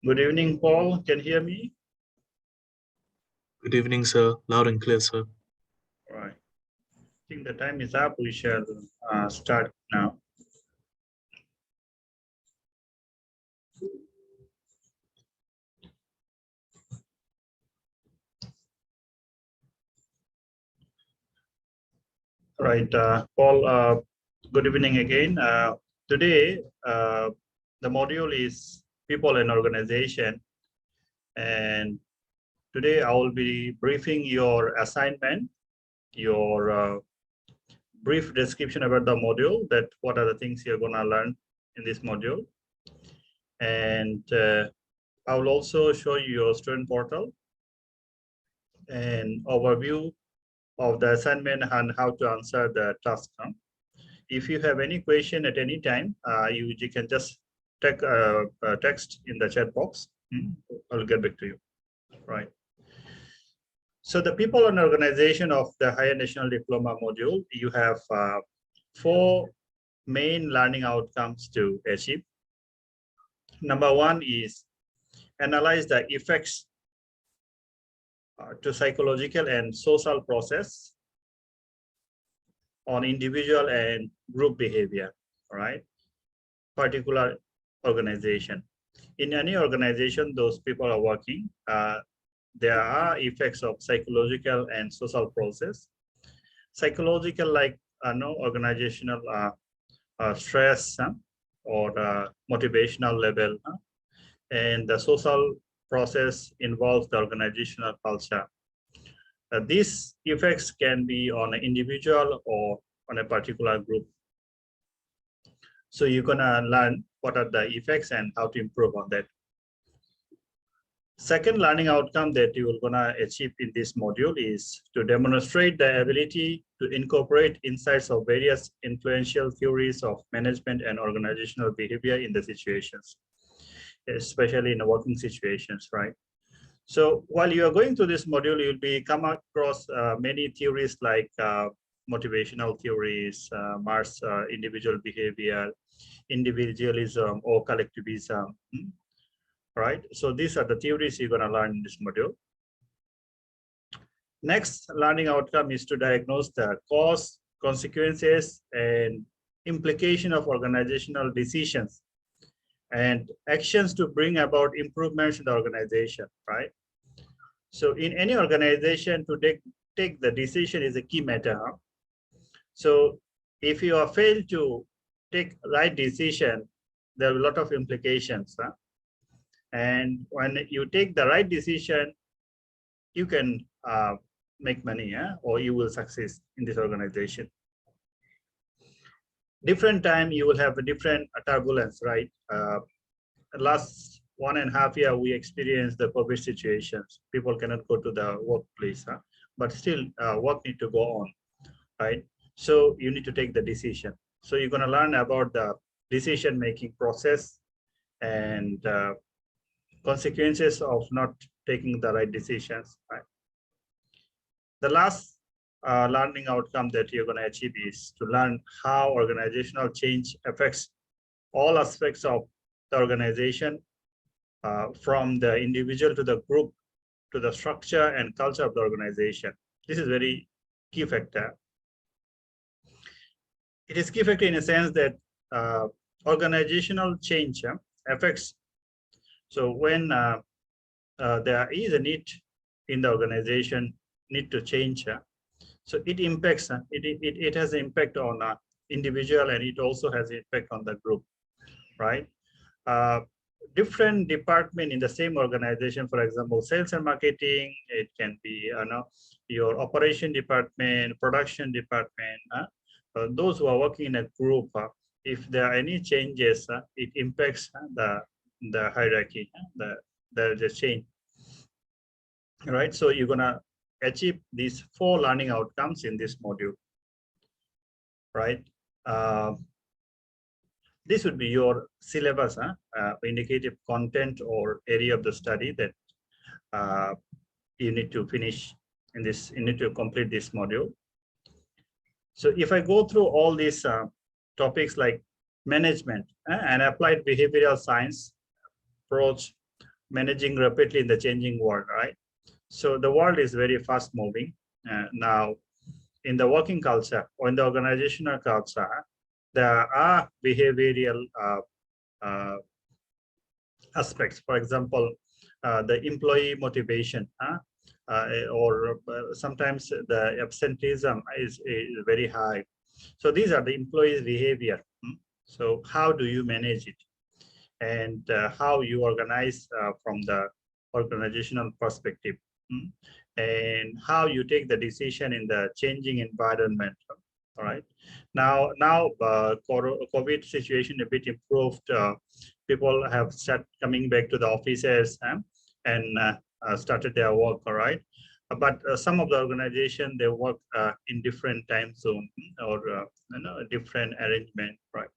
Good evening, Paul. Can you hear me? Good evening, sir. Loud and clear, sir. Right. I think the time is up. We shall start now. Right, Paul, good evening again. Today, the module is People and Organization. And today I will be briefing your assignment, your brief description about the module, that what are the things you're going to learn in this module. And I will also show you your student portal and overview of the assignment and how to answer the task. If you have any question at any time, you can just text in the chat box. I'll get back to you. Right. So the people and organization of the Higher National Diploma module, you have 4 main learning outcomes to achieve. Number 1 is analyze the effects to psychological and social process on individual and group behavior, right? Particular organization. In any organization, those people are working, there are effects of psychological and social process. Psychological, like no organizational stress or motivational level, and the social process involves the organizational culture. These effects can be on an individual or on a particular group. So you're gonna learn what are the effects and how to improve on that. Second learning outcome that you are gonna achieve in this module is to demonstrate the ability to incorporate insights of various influential theories of management and organizational behavior in the situations, especially in the working situations, right? So while you are going through this module, you'll be come across many theories like motivational theories, Mars individual behavior, individualism or collectivism, right? So these are the theories you're going to learn in this module. Next learning outcome is to diagnose the cause, consequences, and implication of organizational decisions and actions to bring about improvements in the organization, right? So in any organization, to take the decision is a key matter. So if you are failed to take right decision, there are a lot of implications. And when you take the right decision, you can make money, or you will succeed in this organization. Different time, you will have a different turbulence, right? Last 1.5 years, we experienced the COVID situations. People cannot go to the workplace, but still work need to go on, right? So you need to take the decision. So you're going to learn about the decision-making process and consequences of not taking the right decisions, right? The last learning outcome that you're going to achieve is to learn how organizational change affects all aspects of the organization, from the individual to the group to the structure and culture of the organization. This is very key factor. It is key factor in a sense that organizational change affects. So when there is a need in the organization, need to change, so it impacts, it has an impact on individual, and it also has an impact on the group, right? Different department in the same organization, for example, sales and marketing, it can be your operation department, production department, those who are working in a group, if there are any changes, it impacts the hierarchy, the change, right? So you're gonna achieve these 4 learning outcomes in this module, right? This would be your syllabus, indicative content or area of the study that you need to finish in this, you need to complete this module. So if I go through all these topics like management and applied behavioral science approach, managing rapidly in the changing world, right? So the world is very fast moving. Now, in the working culture or in the organizational culture, there are behavioral aspects. For example, the employee motivation, or sometimes the absenteeism is very high. So these are the employees' behavior. So how do you manage it? And how you organize from the organizational perspective, and how you take the decision in the changing environment. All right. Now, COVID situation a bit improved. People have started coming back to the offices, and started their work. All right. But some of the organization, they work in different time zone, or a different arrangement, right?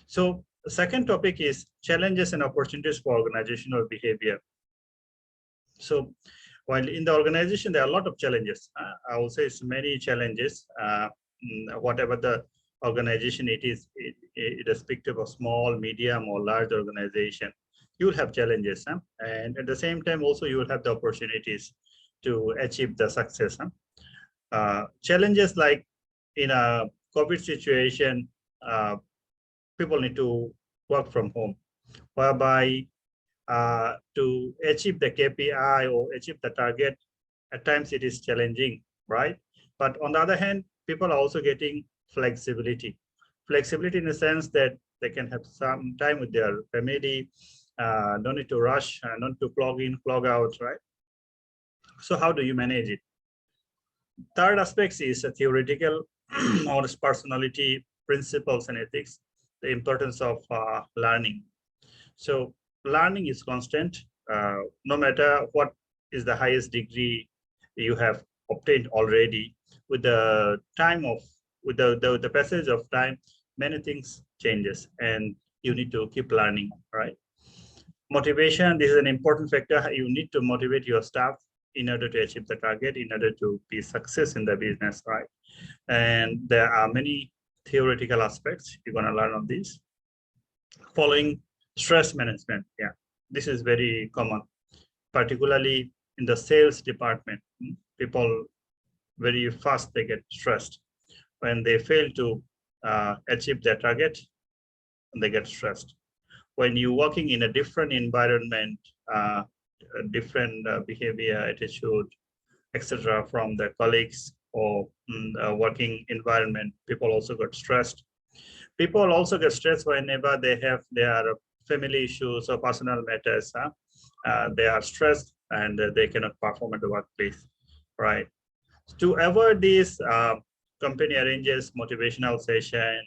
So the second topic is challenges and opportunities for organizational behavior. So while in the organization, there are a lot of challenges. I will say it's many challenges. Whatever the organization it is, irrespective of small, medium, or large organization, you will have challenges. And at the same time, also you will have the opportunities to achieve the success. Challenges like in a COVID situation, people need to work from home, whereby to achieve the KPI or achieve the target, at times it is challenging, right? But on the other hand, people are also getting flexibility. Flexibility in the sense that they can have some time with their family, don't need to rush, don't need to clog in, clog out, right? So how do you manage it? Third aspect is a theoretical or personality principles and ethics, the importance of learning. So learning is constant, no matter what is the highest degree you have obtained already. With the time of, with the passage of time, many things changes, and you need to keep learning, right? Motivation, this is an important factor. You need to motivate your staff in order to achieve the target, in order to be success in the business, right? And there are many theoretical aspects you're going to learn on this. Following stress management, yeah, this is very common, particularly in the sales department. People very fast, they get stressed when they fail to achieve their target, and they get stressed. When you're working in a different environment, different behavior, attitude, etc., from the colleagues or working environment, people also got stressed. People also get stressed whenever they have their family issues or personal matters. They are stressed and they cannot perform at the workplace, right? To avoid this, company arranges motivational session,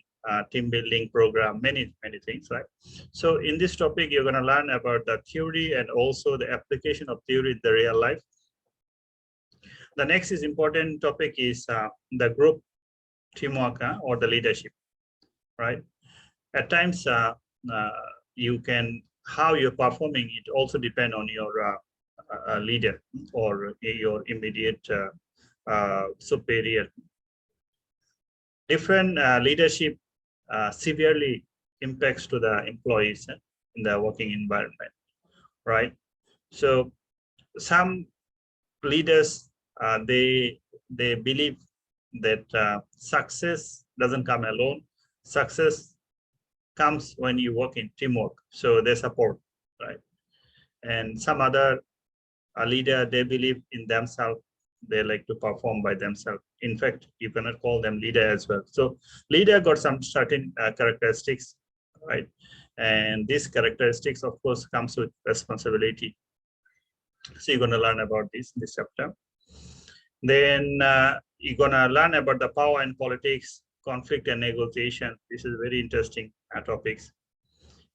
team building program, many things, right? So in this topic, you're going to learn about the theory and also the application of theory in the real life. The next is important topic is the group teamwork or the leadership, right? At times, you can, how you're performing, it also depend on your leader or your immediate superior. Different leadership severely impacts to the employees in the working environment, right? So some leaders, they believe that success doesn't come alone. Success comes when you work in teamwork. So they support, right? And some other leader, they believe in themselves. They like to perform by themselves. In fact, you cannot call them leader as well. So leader got some certain characteristics, right? And these characteristics, of course, comes with responsibility. So you're going to learn about this in this chapter. Then you're going to learn about the power and politics, conflict and negotiation. This is very interesting topics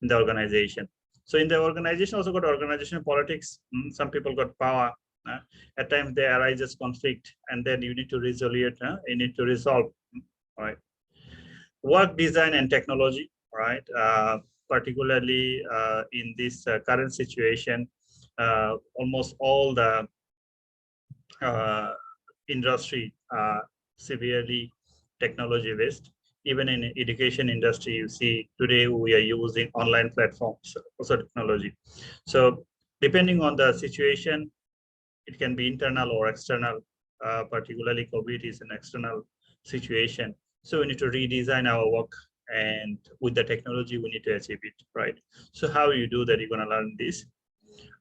in the organization. So in the organization, also got organizational politics. Some people got power. At times there arises conflict, and then you need to resolve it. You need to resolve. Right. Work design and technology. Right. Particularly in this current situation, almost all the industry severely technology based. Even in education industry, you see today we are using online platforms, also technology. So Depending on the situation, it can be internal or external. Particularly COVID is an external situation. So we need to redesign our work, and with the technology, we need to achieve it, right? So how you do that, you're gonna learn this.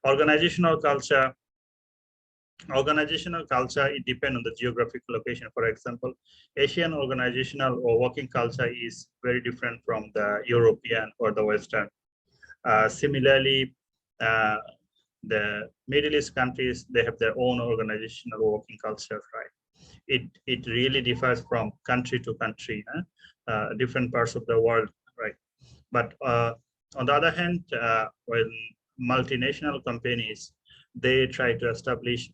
Organizational culture. Organizational culture, it depends on the geographic location. For example, Asian organizational or working culture is very different from the European or the Western. Similarly, uh, the Middle East countries, they have their own organizational working culture, right? It really differs from country to country, different parts of the world, right? But on the other hand, when multinational companies, they try to establish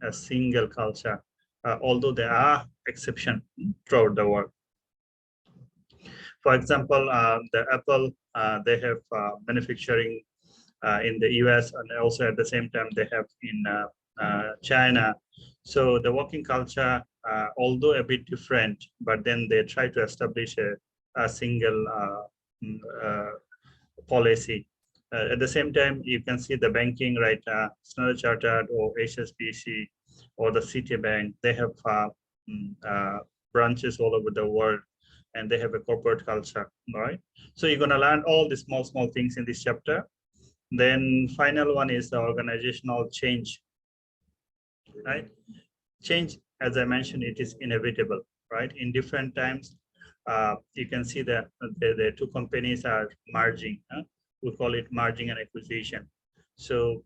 a single culture, although there are exceptions throughout the world. For example, the Apple, they have manufacturing in the US, and also at the same time they have in China. So the working culture, although a bit different, but then they try to establish a single policy. At the same time, you can see the banking, right? Standard Chartered or HSBC or the Citibank, they have branches all over the world, and they have a corporate culture, right? So you're gonna learn all the small things in this chapter. Then final one is the organizational change, right? Change, as I mentioned, it is inevitable, right? In different times, you can see that the two companies are merging. We call it merging and acquisition. So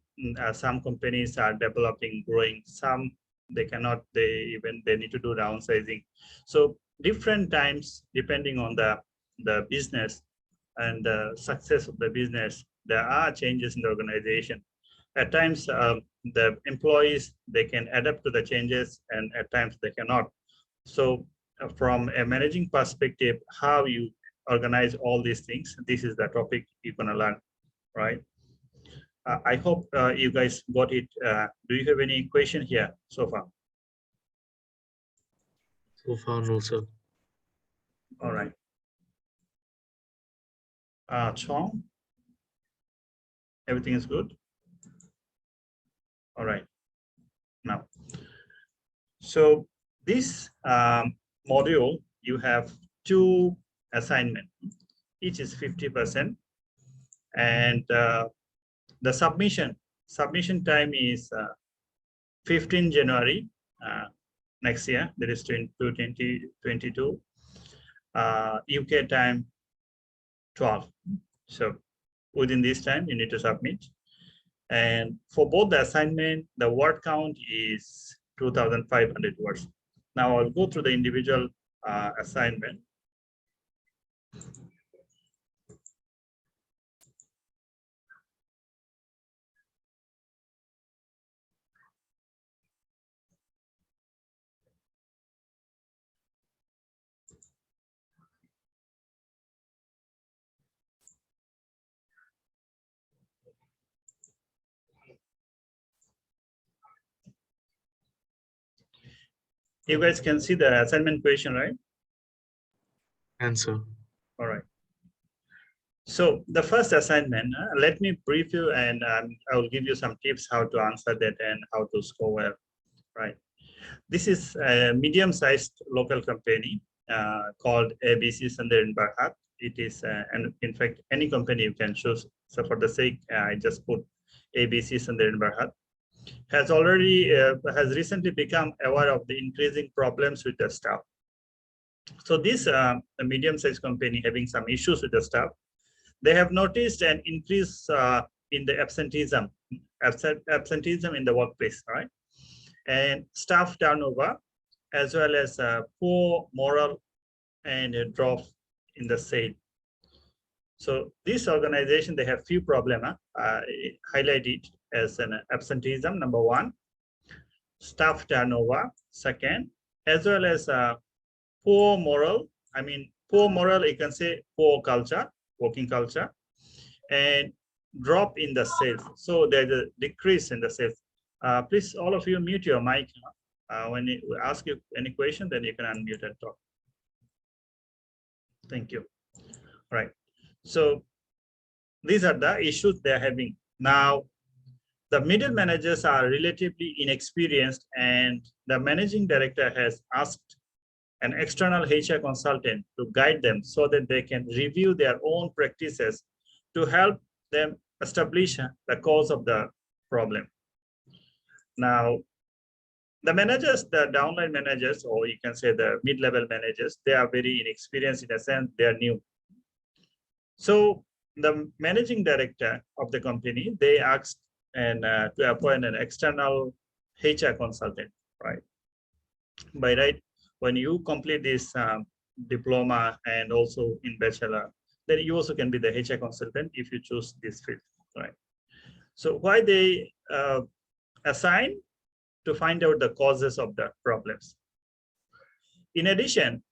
some companies are developing, growing. Some they cannot. They need to do downsizing. So different times, depending on the business and the success of the business, there are changes in the organization. At times, the employees, they can adapt to the changes, and at times they cannot. So from a managing perspective, how you organize all these things, this is the topic you're gonna learn, right? I hope you guys got it. Do you have any question here so far? So far, no, sir. All right. Chong, everything is good? All right. Now, so this module, you have two assignments. Each is 50%. And the submission time is 15 January next year, that is 2022. UK time 12. So within this time, you need to submit. And for both the assignment, the word count is 2,500 words. Now I'll go through the individual assignment. You guys can see the assignment question, right? Answer. All right. So the first assignment, let me brief you, and I will give you some tips how to answer that and how to score well, right? This is a medium-sized local company called ABC Sandhar in Berhad. It is, and in fact, any company you can choose. So for the sake, I just put ABC Sandhar in Berhad. Has recently become aware of the increasing problems with the staff. So this medium-sized company having some issues with the staff, they have noticed an increase in the absenteeism in the workplace, right? And staff turnover, as well as poor moral and a drop in the sale. So this organization, they have few problems. Highlight it as an absenteeism, number one, staff turnover, second, as well as poor moral. I mean, poor moral, you can say poor culture, working culture, and drop in the sales. So there's a decrease in the sales. Please, all of you, mute your mic. When we ask you any question, then you can unmute and talk. Thank you. Right. So these are the issues they're having. Now, The middle managers are relatively inexperienced, and the managing director has asked an external HR consultant to guide them so that they can review their own practices to help them establish the cause of the problem. Now, the managers, the downline managers, or you can say the mid-level managers, they are very inexperienced in a sense, they are new. So the managing director of the company, they asked and to appoint an external HR consultant, right? By right, when you complete this diploma and also in bachelor, then you also can be the HR consultant if you choose this field, right? So why they assign to find out the causes of the problems. In addition,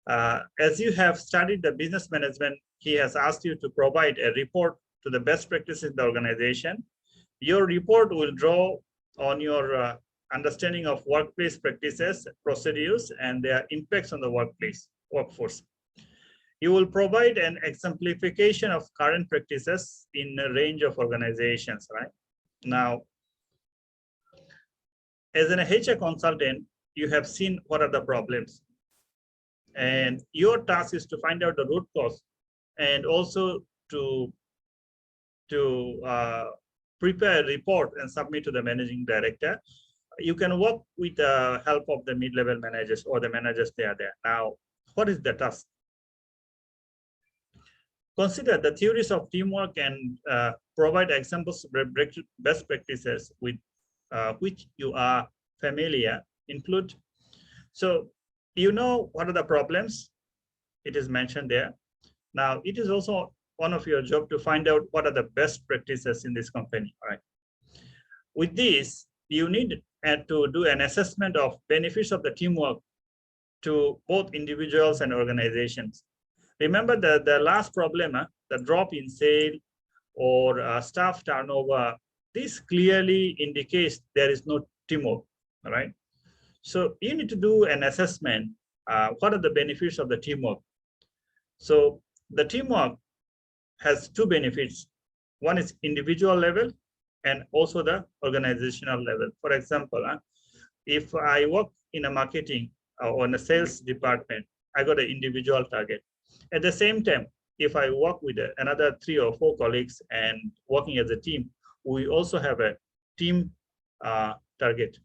as you have studied the business management, he has asked you to provide a report to the best practices in the organization. Your report will draw on your understanding of workplace practices, procedures, and their impacts on the workforce. You will provide an exemplification of current practices in a range of organizations, right? Now, as an HR consultant, you have seen what are the problems. And your task is to find out the root cause and also to prepare a report and submit to the managing director. You can work with the help of the mid-level managers or the managers they are there. Now, what is the task? Consider the theories of teamwork and provide examples of best practices with which you are familiar. Include, so you know what are the problems, it is mentioned there. Now, it is also one of your job to find out what are the best practices in this company, right? With this, you need to do an assessment of benefits of the teamwork to both individuals and organizations. Remember the last problem, the drop in sale or staff turnover, this clearly indicates there is no teamwork, all right? So you need to do an assessment, what are the benefits of the teamwork? So the teamwork has two benefits. One is individual level and also the organizational level. For example, if I work in a marketing or in a sales department, I got an individual target. At the same time, if I work with another 3 or 4 colleagues and working as a team, we also have a team target.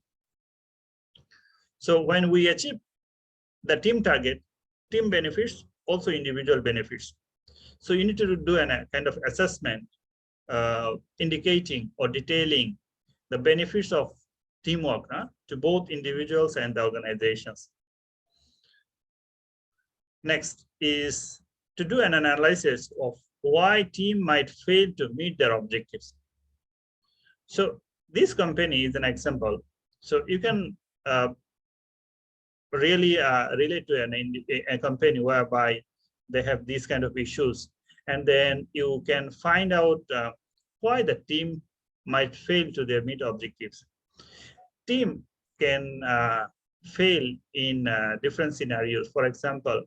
So when we achieve the team target, team benefits, also individual benefits. So you need to do a kind of assessment indicating or detailing the benefits of teamwork to both individuals and the organizations. Next is to do an analysis of why team might fail to meet their objectives. So this company is an example. So you can really relate to a company whereby they have these kind of issues, and then you can find out why the team might fail to their meet objectives. Team can fail in different scenarios. For example,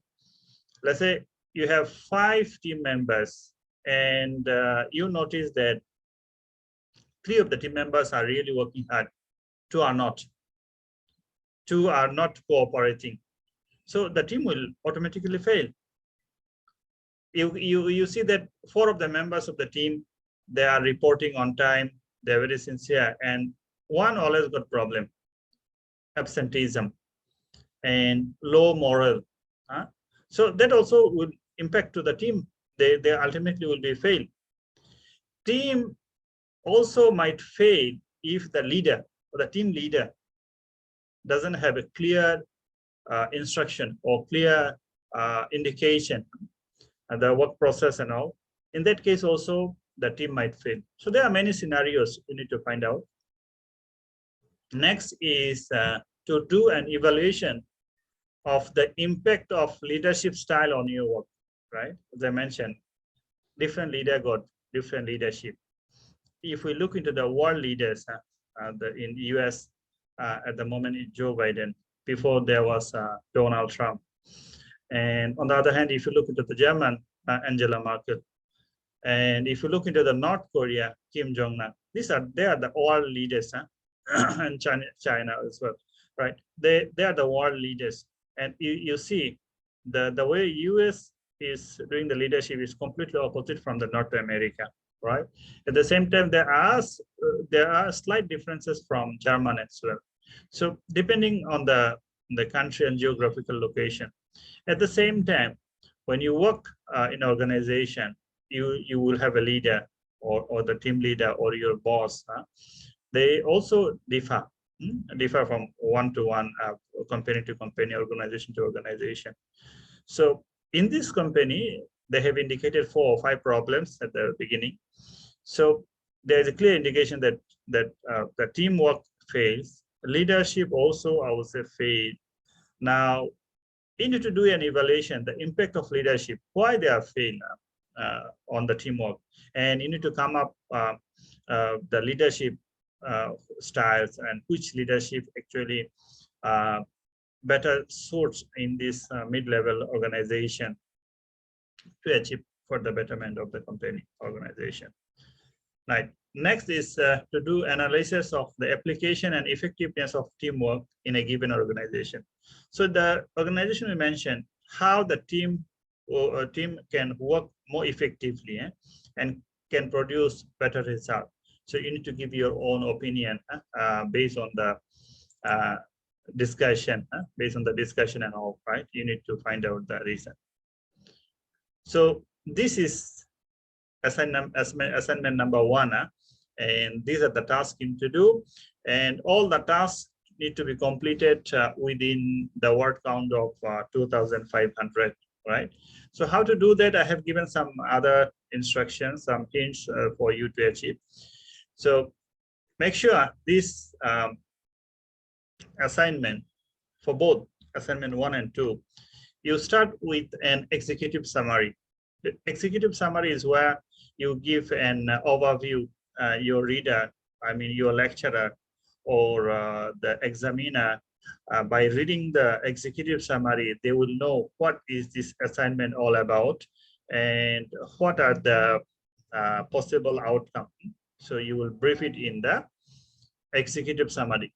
let's say you have 5 team members and you notice that 3 of the team members are really working hard, 2 are not. 2 are not cooperating. So the team will automatically fail. You see that 4 of the members of the team, they are reporting on time, they're very sincere, and 1 always got problem, absenteeism and low morale. So that also will impact to the team. They ultimately will be fail. Team also might fail if the leader or the team leader doesn't have a clear instruction or clear indication and the work process and all. In that case also the team might fail. So there are many scenarios you need to find out. Next is to do an evaluation of the impact of leadership style on your work, right? As I mentioned, different leader got different leadership. If we look into the world leaders, in US at the moment is Joe Biden. Before there was Donald Trump. And on the other hand, if you look into the German, Angela Merkel. And if you look into the North Korea, Kim Jong-un. they are the world leaders, and China as well, right? They are the world leaders, and you see the way US is doing the leadership is completely opposite from the North America, right? At the same time, there are slight differences from German as well. So depending on the country and geographical location. At the same time, when you work in an organization, you will have a leader or the team leader or your boss. They also differ from one to one, company to company, organization to organization. So in this company, they have indicated 4 or 5 problems at the beginning. So there is a clear indication that the teamwork fails. Leadership also, I would say, failed. Now, you need to do an evaluation, the impact of leadership, why they are failed on the teamwork. And you need to come up the leadership styles and which leadership actually better suits in this mid-level organization to achieve for the betterment of the company organization. Right. Next is to do analysis of the application and effectiveness of teamwork in a given organization. So the organization we mentioned, how the team or a team can work more effectively and can produce better results. So you need to give your own opinion based on the discussion, based on the discussion and all, right? You need to find out the reason. So this is assignment number 1, and these are the tasks you need to do, and all the tasks need to be completed within the word count of 2,500, right? So how to do that? I have given some other instructions, some hints for you to achieve. So make sure this assignment for both assignment 1 and 2, you start with an executive summary. The executive summary is where you give an overview, your reader, I mean your lecturer or the examiner, by reading the executive summary, they will know what is this assignment all about and what are the possible outcomes. So you will brief it in the executive summary.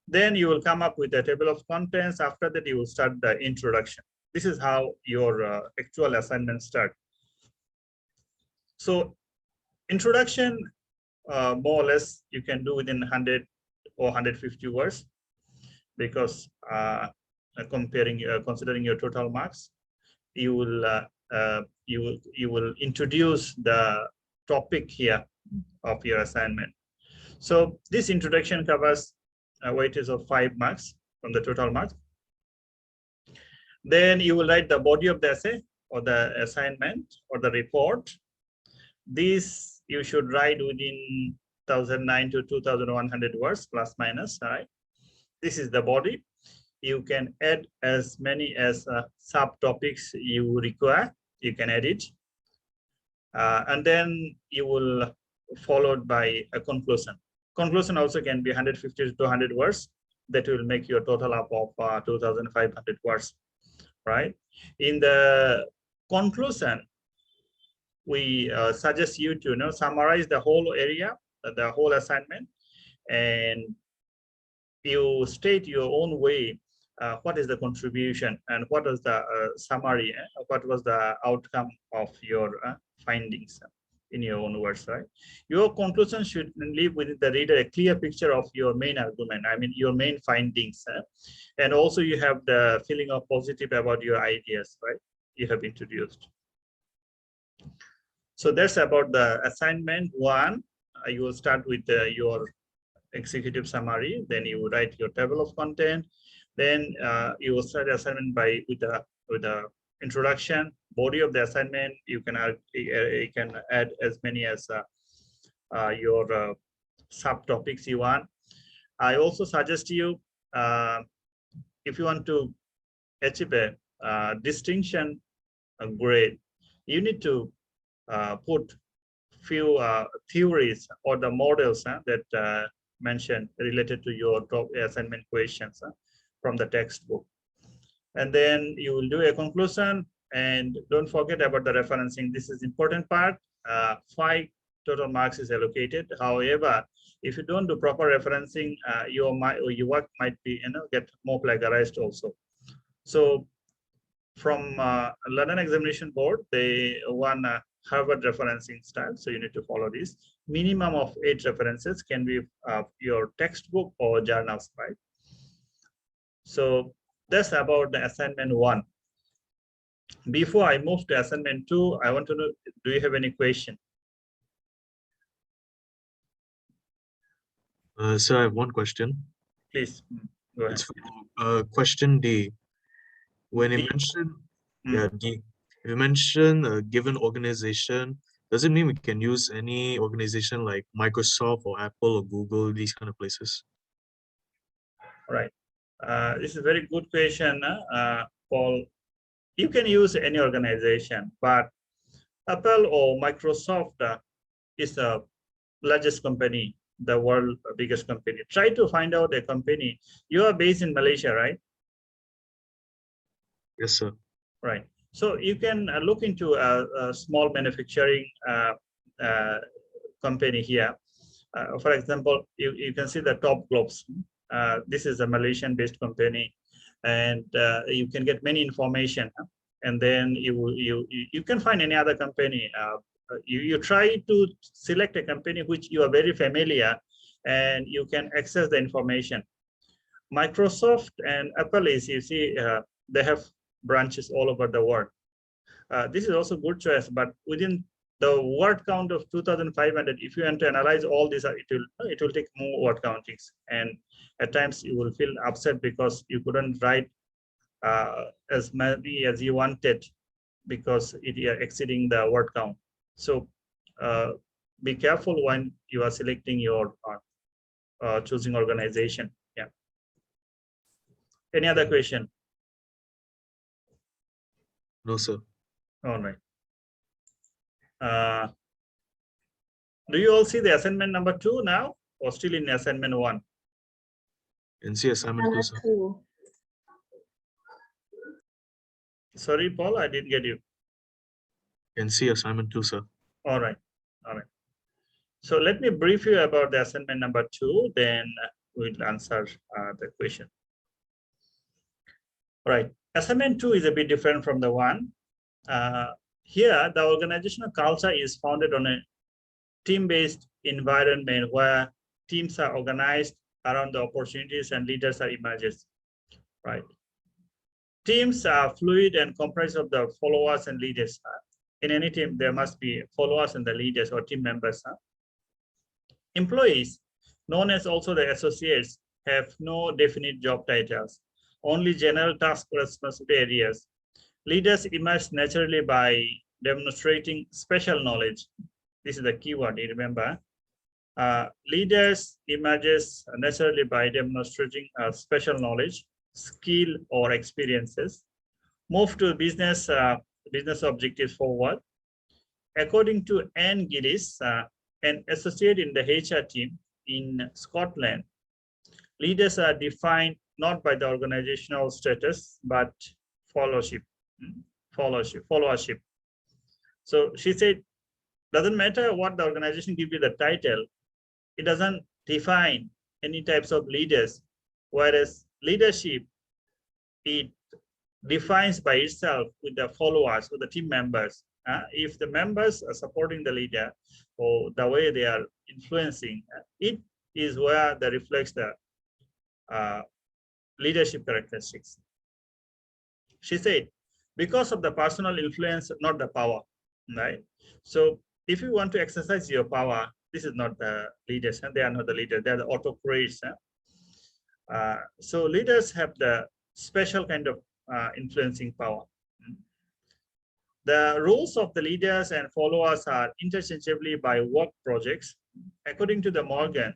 Then you will come up with a table of contents. After that, you will start the introduction. This is how your actual assignment starts. So introduction, more or less, you can do within 100 or 150 words, because considering your total marks, you will introduce the topic here of your assignment. So this introduction covers a weightage of 5 marks from the total marks. Then you will write the body of the essay or the assignment or the report. This you should write within 1,009 to 2,100 words, plus minus, all right? This is the body. You can add as many as subtopics you require. You can edit. And then you will followed by a conclusion. Conclusion also can be 150 to 200 words. That will make your total up of 2,500 words, right? In the conclusion, we suggest you to summarize the whole area, the whole assignment, and you state your own way what is the contribution and what is the summary, what was the outcome of your findings in your own words, right? Your conclusion should leave with the reader a clear picture of your main argument, I mean your main findings, and also you have the feeling of positive about your ideas, right? You have introduced. So that's about the assignment 1. You will start with your executive summary, then you write your table of content, then you will start the assignment with the introduction, body of the assignment. You can add as many as your subtopics you want. I also suggest you, if you want to achieve a distinction grade, you need to put few theories or the models that mentioned related to your top assignment questions from the textbook. And then you will do a conclusion, and don't forget about the referencing. This is important part. 5 total marks is allocated. However, if you don't do proper referencing, your work might be get more plagiarized also. So from London Examination Board, they want Harvard referencing style. So you need to follow this. Minimum of 8 references can be your textbook or journals, right? So that's about the assignment 1. Before I move to assignment 2, I want to know, do you have any question? Sir, I have one question. Please go ahead. It's for question D. When you D. mention, yeah, D, you mention a given organization, does it mean we can use any organization like Microsoft or Apple or Google, these kind of places? Right. This is a very good question, Paul. You can use any organization, but Apple or Microsoft is the largest company, the world biggest company. Try to find out a company. You are based in Malaysia, right? Yes, sir. Right. So you can look into a small manufacturing company here. For example, you can see the Top Globes. This is a Malaysian-based company, and you can get many information. And then you can find any other company. You try to select a company which you are very familiar, and you can access the information. Microsoft and Apple is, you see, they have branches all over the world. This is also good choice, but within the word count of 2,500, if you want to analyze all this, it will take more word countings, and at times you will feel upset because you couldn't write as many as you wanted because it is exceeding the word count. So be careful when you are selecting your choosing organization. Yeah. Any other question? No, sir. All right. Do you all see the assignment number 2 now, or still in assignment 1? Can see assignment 2, sir. Sorry, Paul, I didn't get you. Can see assignment 2, sir. All right. All right. So let me brief you about the assignment number 2, then we'll answer the question. All right. Assignment 2 is a bit different from the 1. Here, the organizational culture is founded on a team-based environment where teams are organized around the opportunities and leaders are emergers, right? Teams are fluid and comprised of the followers and leaders. In any team, there must be followers and the leaders or team members. Employees, known as also the associates, have no definite job titles, only general task responsibility areas. Leaders emerge naturally by demonstrating special knowledge. This is the keyword, you remember. Leaders emerges naturally by demonstrating special knowledge, skill, or experiences. Move to business objectives forward. According to Anne Gillis, an associate in the HR team in Scotland, leaders are defined not by the organizational status, but followership. So she said, doesn't matter what the organization gives you the title, it doesn't define any types of leaders, whereas leadership, it defines by itself with the followers or the team members. If the members are supporting the leader or the way they are influencing, it is where that reflects the leadership characteristics. She said, because of the personal influence, not the power, right? So if you want to exercise your power, this is not the leaders, and they are not the leaders, they are the autocrats. So leaders have the special kind of influencing power. The roles of the leaders and followers are interchangeably by work projects. According to the Morgan,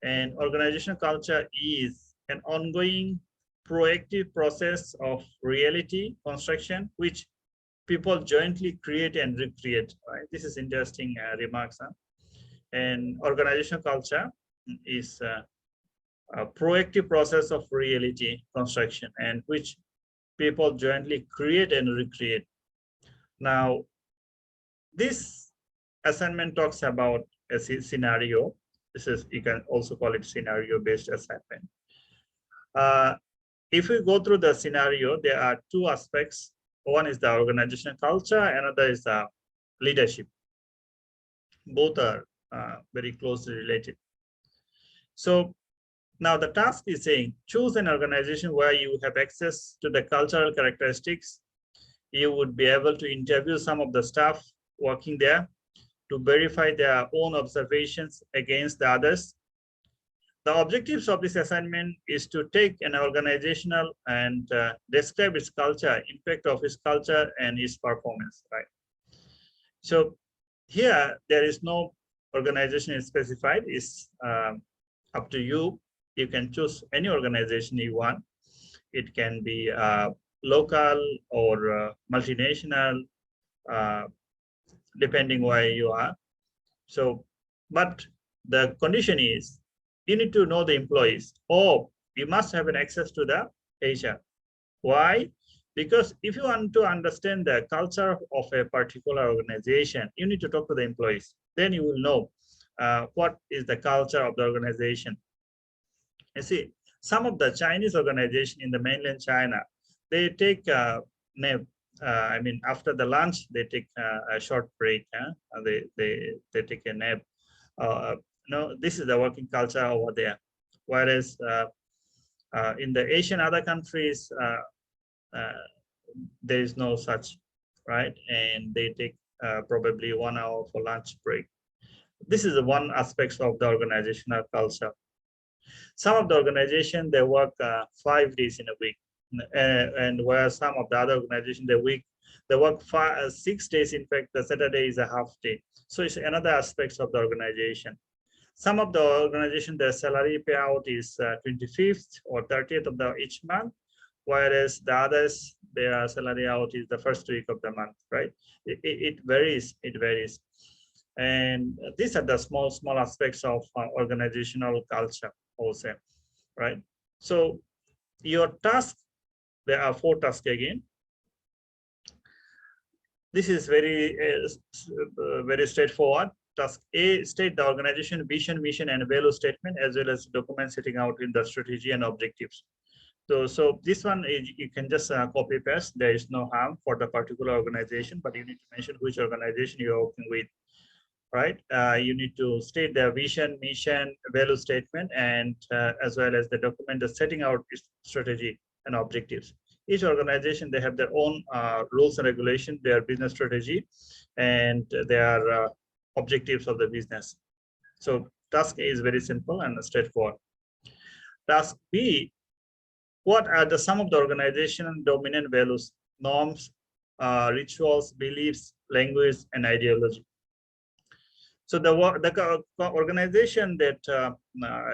an organizational culture is an ongoing proactive process of reality construction, which people jointly create and recreate. Right? This is interesting remarks. And organizational culture is a proactive process of reality construction and which people jointly create and recreate. Now, this assignment talks about a scenario. This is, you can also call it scenario-based assignment. If we go through the scenario, there are two aspects. One is the organizational culture, another is the leadership. Both are very closely related. So now the task is saying, choose an organization where you have access to the cultural characteristics. You would be able to interview some of the staff working there to verify their own observations against the others. The objectives of this assignment is to take an organizational and describe its culture, impact of its culture and its performance, right? So here, there is no organization specified. It's up to you. You can choose any organization you want. It can be local or multinational, depending where you are. So, but the condition is you need to know the employees, or you must have an access to the HR. Why? Because if you want to understand the culture of a particular organization, you need to talk to the employees. Then you will know what is the culture of the organization. You see, some of the Chinese organization in the mainland China, they take nap. I mean, after the lunch, they take a short break. They take a nap. No, this is the working culture over there. Whereas in the Asian other countries, there is no such, right? And they take probably 1 hour for lunch break. This is the one aspect of the organizational culture. Some of the organization, they work 5 days in a week, and where some of the other organization, they work 6 days. In fact, the Saturday is a half day. So it's another aspect of the organization. Some of the organization, their salary payout is 25th or 30th of each month, whereas the others, their salary out is the first week of the month, right? It varies, it varies. And these are the small aspects of organizational culture also, right? So your task, there are 4 tasks again. This is very straightforward. Task A, state the organization vision, mission, and value statement, as well as document setting out in the strategy and objectives. So this one is, you can just copy paste. There is no harm for the particular organization, but you need to mention which organization you are working with, right? You need to state their vision, mission, value statement, and as well as the document the setting out strategy and objectives. Each organization, they have their own rules and regulation, their business strategy, and their objectives of the business. So task A is very simple and straightforward. Task B, what are the some of the organization dominant values, norms, rituals, beliefs, language, and ideology? So the organization that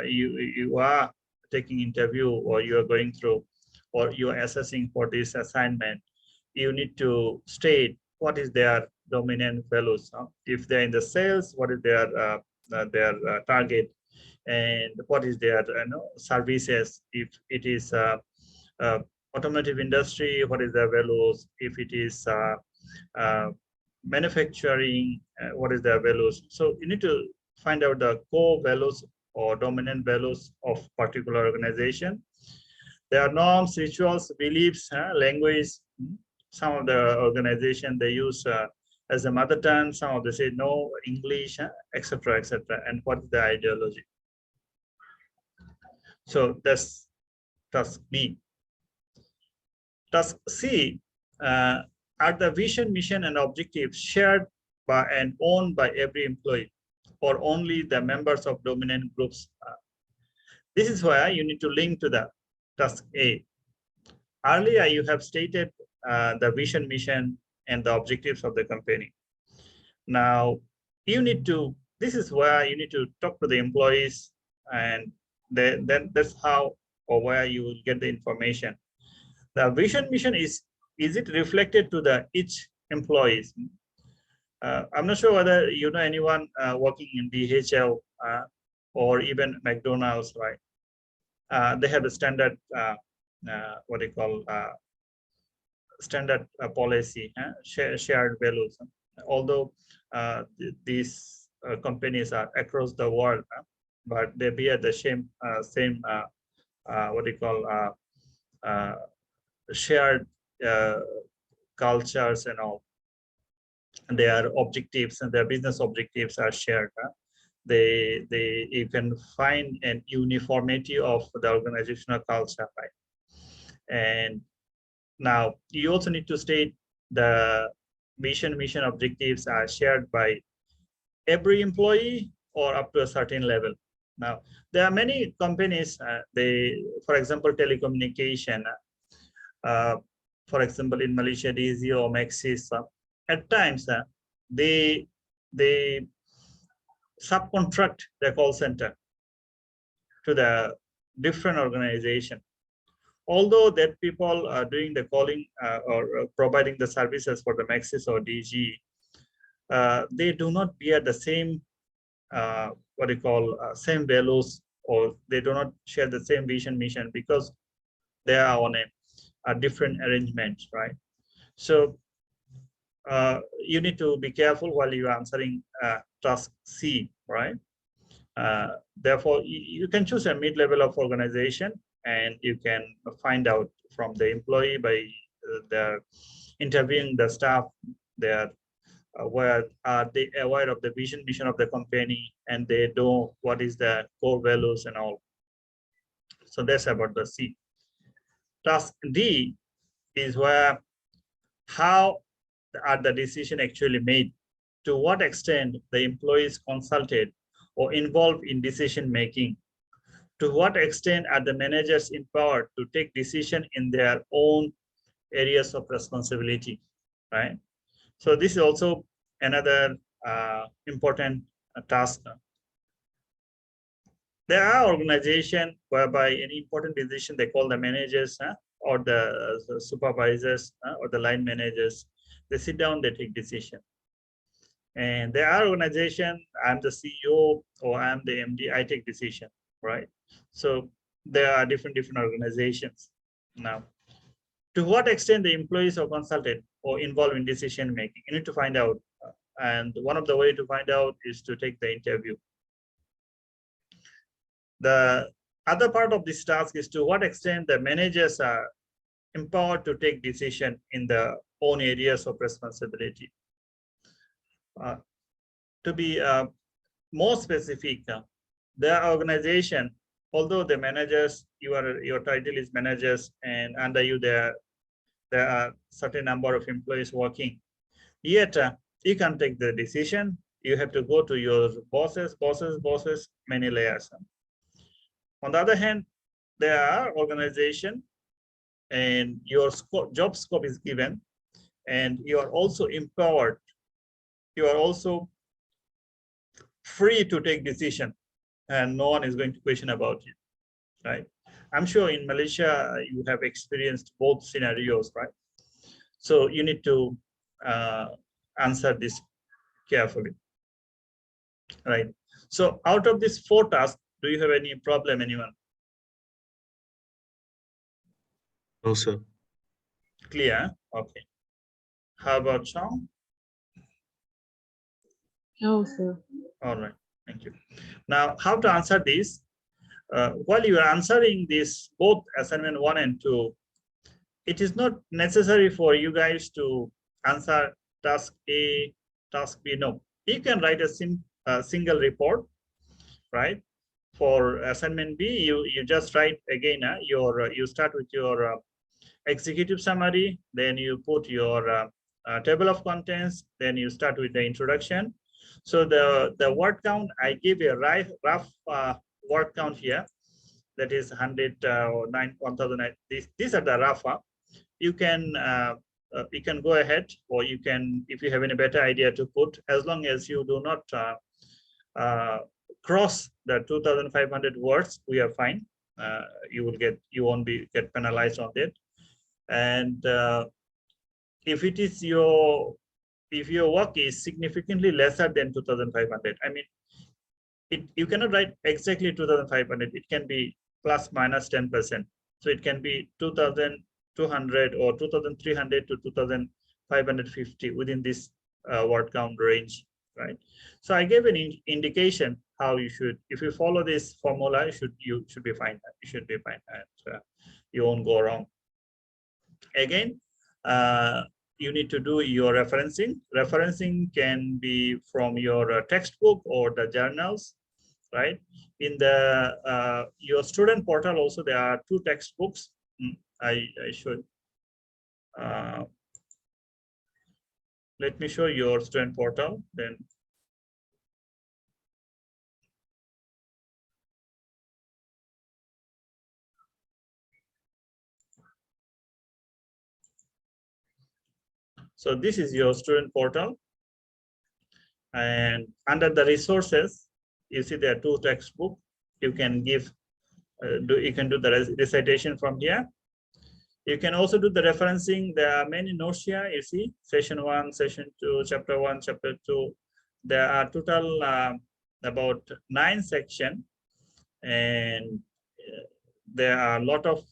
you are taking interview, or you are going through, or you are assessing for this assignment, you need to state what is their dominant values. If they're in the sales, what is their target, and what is their services. If it is automotive industry, what is their values? If it is manufacturing, what is their values? So you need to find out the core values or dominant values of particular organization. There are norms, rituals, beliefs, language. Some of the organization, they use as a mother tongue. Some of them say no, English, etc., etc. And what is the ideology? So that's task B. Task C, are the vision, mission, and objectives shared by and owned by every employee, or only the members of dominant groups? This is where you need to link to the task A. Earlier, you have stated the vision, mission, and the objectives of the company. Now, you need to, this is where you need to talk to the employees, and then that's how or where you will get the information. The vision, mission is it reflected to the each employees? I'm not sure whether you know anyone working in DHL or even McDonald's, right? They have a standard, what they call standard policy, shared values. although these companies are across the world, but they bear the same what do you call uh, shared uh, cultures and all. And their objectives and their business objectives are shared. You can find an uniformity of the organizational culture, right? And now you also need to state the mission objectives are shared by every employee or up to a certain level. Now, there are many companies, for example, telecommunication, uh, for example, in Malaysia, DZ or Maxis, at times they they subcontract the call center to the different organization. Although that people are doing the calling or providing the services for the Maxis or DG, they do not bear the same what do you call same values, or they do not share the same vision mission because they are on a different arrangement, right? So you need to be careful while you are answering task C, right? Therefore, you can choose a mid-level of organization, and you can find out from the employee by the interviewing the staff there where are they aware of the vision mission of the company, and they know what is the core values and all. So that's about the C. Task D is where how are the decision actually made, to what extent the employees consulted or involved in decision making, to what extent are the managers empowered to take decision in their own areas of responsibility, right? So this is also another important task. There are organizations whereby any important decision they call the managers or the supervisors or the line managers. They sit down, they take decision. And there are organizations, I'm the CEO or I'm the MD, I take decision, right? So there are different organizations. Now, to what extent the employees are consulted or involved in decision making, you need to find out. And one of the way to find out is to take the interview. The other part of this task is to what extent the managers are empowered to take decision in their own areas of responsibility. To be more specific, their organization, although the managers, your title is managers, and under you there are certain number of employees working, yet you can take the decision. You have to go to your bosses, many layers. On the other hand, there are organization and your job scope is given, and you are also empowered. You are also free to take decision, and no one is going to question about you, right? I'm sure in Malaysia, you have experienced both scenarios, right? So you need to answer this carefully, right? So out of these 4 tasks, do you have any problem, anyone? No, sir. Clear? Okay. How about Sean? No, sir. All right, thank you. Now, how to answer this? While you are answering this, both assignment 1 and 2, it is not necessary for you guys to answer task A, task B. No, you can write a single report, right? For assignment B, you just write again. You start with your executive summary, then you put your table of contents, then you start with the introduction. So the word count, I give a rough word count here, that is 100 or 1009. These are the rough. You can go ahead, or you can, if you have any better idea to put, as long as you do not cross the 2,500 words, we are fine. You won't get penalized on that. And if your work is significantly lesser than 2,500, I mean, you cannot write exactly 2,500. It can be plus minus 10%. So it can be 2,200 or 2,300 to 2,550 within this word count range, right? So I gave an indication how you should, if you follow this formula, you should be fine. You should be fine, and you won't go wrong. Again, you need to do your referencing. Referencing can be from your textbook or the journals, right? In the your student portal also, there are 2 textbooks. I should let me show your student portal then. So this is your student portal, and under the resources, you see there are 2 textbooks. You can give, you can do the recitation from here. You can also do the referencing. There are many notes here. You see, session 1, session 2, chapter 1, chapter 2. There are total about 9 sections, and there are a lot of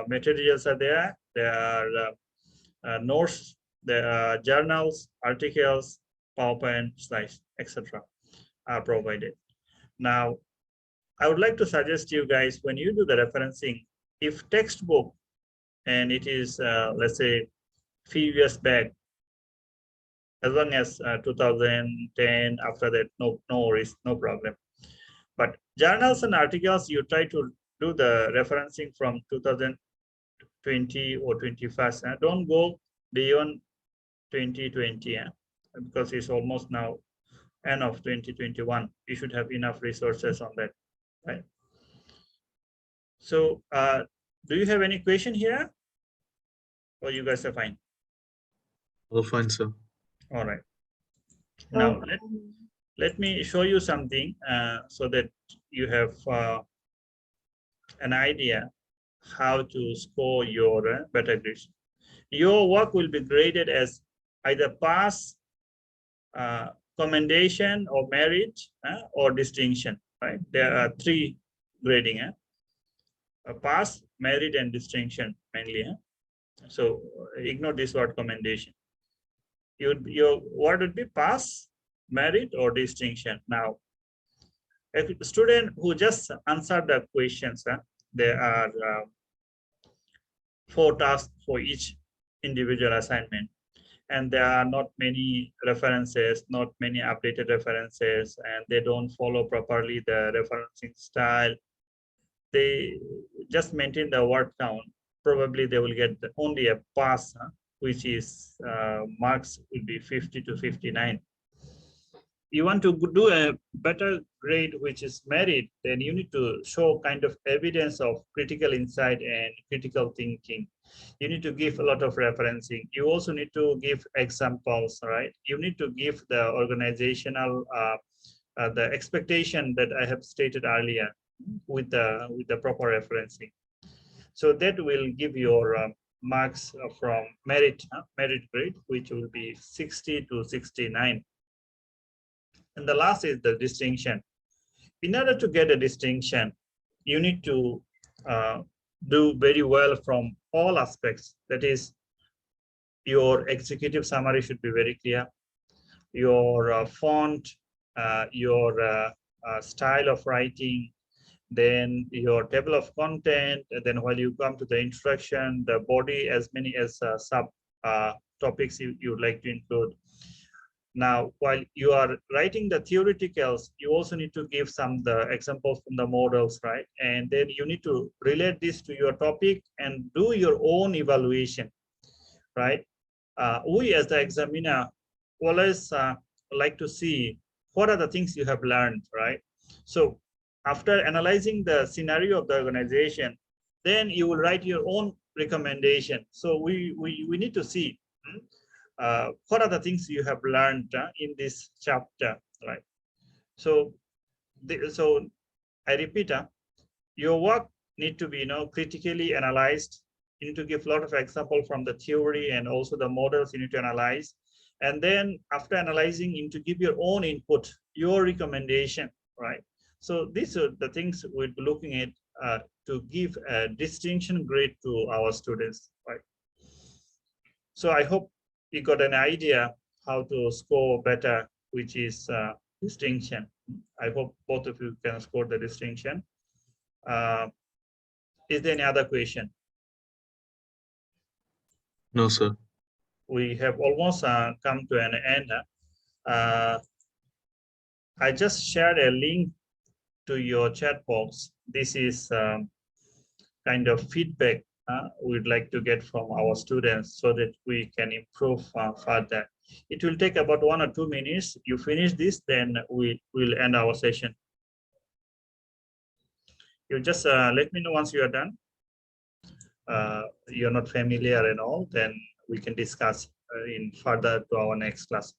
materials are there. There are notes, there are journals, articles, PowerPoint slides, etc. are provided. Now, I would like to suggest you guys, when you do the referencing, if textbook and it is, let's say, few years back, as long as 2010, after that, no worries, no problem. But journals and articles, you try to do the referencing from 2020 or 21st. Don't go beyond 2020, because it's almost now end of 2021. You should have enough resources on that, right? So do you have any question here, or you guys are fine? All fine, sir. All right. Now let me show you something so that you have an idea how to score your better grades. Your work will be graded as either pass, commendation, or merit, or distinction, right? There are 3 grading, pass, merit, and distinction mainly. So ignore this word commendation. Your word would be pass, merit, or distinction. Now, a student who just answered the questions, there are 4 tasks for each individual assignment, and there are not many references, not many updated references, and they don't follow properly the referencing style. They just maintain the word count. Probably they will get only a pass, which is marks will be 50 to 59. You want to do a better grade, which is merit, then you need to show kind of evidence of critical insight and critical thinking. You need to give a lot of referencing. You also need to give examples, right? You need to give the organizational, the expectation that I have stated earlier with the proper referencing. So that will give your marks from merit grade, which will be 60 to 69. And the last is the distinction. In order to get a distinction, you need to do very well from all aspects. That is, your executive summary should be very clear. Your font, your style of writing, then your table of content, and then while you come to the introduction, the body, as many as sub topics you would like to include. Now, while you are writing the theoreticals, you also need to give some the examples from the models, right? And then you need to relate this to your topic and do your own evaluation, right? We as the examiner always like to see what are the things you have learned, right? So after analyzing the scenario of the organization, then you will write your own recommendation. So we need to see what are the things you have learned in this chapter, right? So so I repeat, your work need to be critically analyzed. You need to give a lot of example from the theory and also the models you need to analyze. And then after analyzing, you need to give your own input, your recommendation, right? So these are the things we'll be looking at to give a distinction grade to our students, right? So I hope you got an idea how to score better, which is distinction. I hope both of you can score the distinction. Is there any other question? No, sir. We have almost come to an end. I just shared a link to your chat box. This is kind of feedback we'd like to get from our students so that we can improve further. It will take about 1 or 2 minutes. You finish this, then we will end our session. You just let me know once you are done. You're not familiar and all, then we can discuss in further to our next class,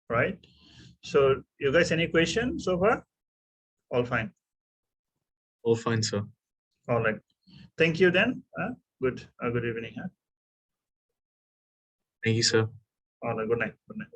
right? So you guys, any questions so far? All fine. All fine, sir. All right. Thank you then. Good evening. Thank you, sir. All right. Good night. Good night.